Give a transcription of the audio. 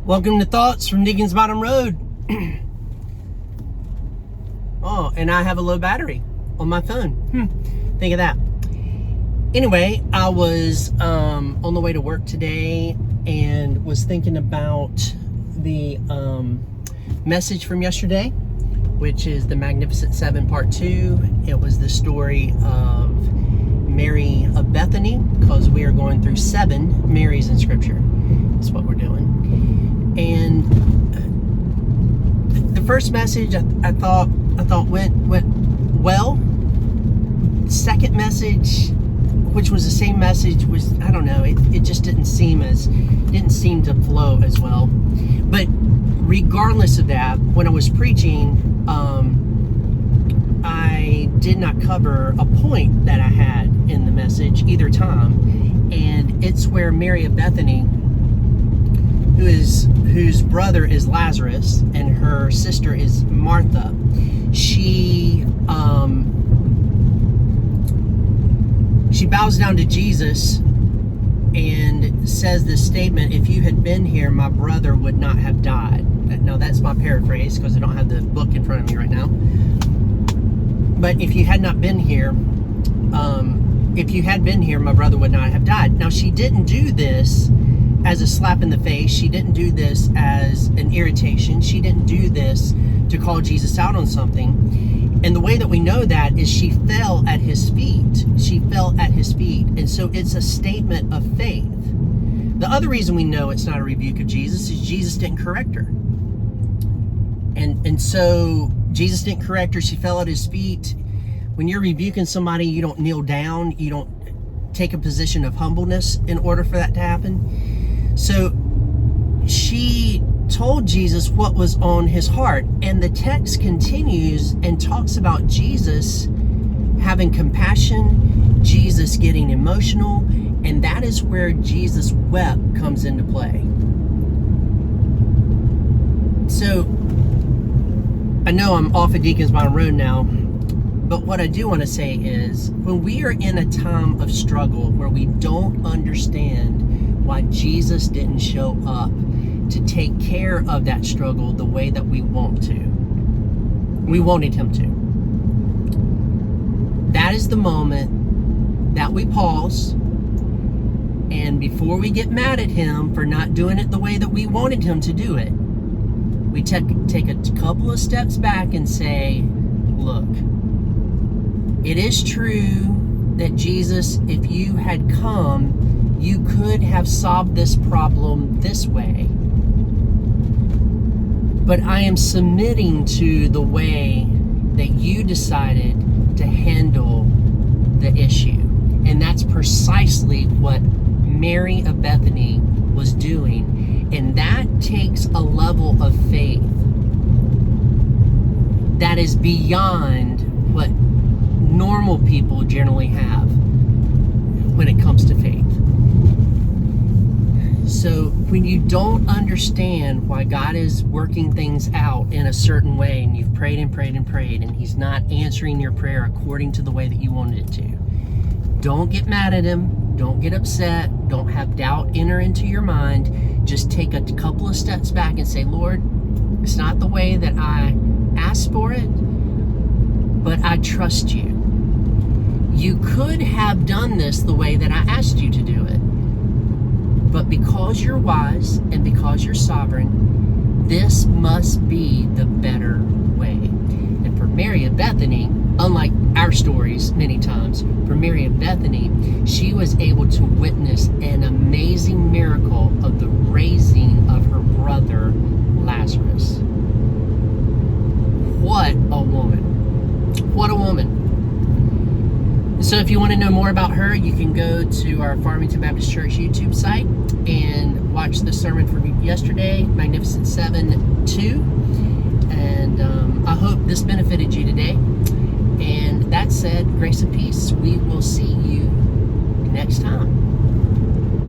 Welcome to Thoughts from Dinkins Bottom Road. Oh, and I have a low battery on my phone. Think of that. Anyway, I was on the way to work today and was thinking about the message from yesterday, which is the Magnificent Seven Part 2. It was the story of Mary of Bethany, because we are going through 7 Marys in Scripture. That's what we're doing. And the first message I thought went well. Second message, which was the same message, was, I don't know, it just didn't seem to flow as well. But regardless of that, when I was preaching, I did not cover a point that I had in the message either time, and it's where Mary of Bethany, whose brother is Lazarus and her sister is Martha, she bows down to Jesus and says this statement: "If you had been here, my brother would not have died." Now that's my paraphrase, because I don't have the book in front of me right now. But if you had not been here, my brother would not have died. Now, she didn't do this as a slap in the face. She didn't do this as an irritation. She didn't do this to call Jesus out on something. And the way that we know that is she fell at his feet. She fell at his feet. And so it's a statement of faith. The other reason we know it's not a rebuke of Jesus is Jesus didn't correct her. And so Jesus didn't correct her. She fell at his feet. When you're rebuking somebody, you don't kneel down. You don't take a position of humbleness in order for that to happen. So she told Jesus what was on his heart. And the text continues and talks about Jesus having compassion, Jesus getting emotional, and that is where Jesus wept comes into play. So I know I'm off of Dinkins Bottom Road now, but what I do want to say is, when we are in a time of struggle where we don't understand why Jesus didn't show up to take care of that struggle the way that we wanted him to, that is the moment that we pause, and before we get mad at him for not doing it the way that we wanted him to do it, we take a couple of steps back and say, look, it is true that Jesus, if you had come, you could have solved this problem this way. But I am submitting to the way that you decided to handle the issue. And that's precisely what Mary of Bethany was doing. And that takes a level of faith that is beyond what normal people generally have when it comes to faith. So when you don't understand why God is working things out in a certain way, and you've prayed and prayed and prayed, and he's not answering your prayer according to the way that you wanted it to, don't get mad at him. Don't get upset. Don't have doubt enter into your mind. Just take a couple of steps back and say, Lord, it's not the way that I asked for it, but I trust you. You could have done this the way that I asked you to do it. But because you're wise and because you're sovereign, this must be the better way. And for Mary of Bethany, unlike our stories many times, for Mary of Bethany, she was able to witness an amazing miracle of the raising of her brother Lazarus. What a woman. What a woman. So if you want to know more about her, you can go to our Farmington Baptist Church YouTube site and watch the sermon from yesterday, Magnificent 7:2. And I hope this benefited you today. And that said, grace and peace. We will see you next time.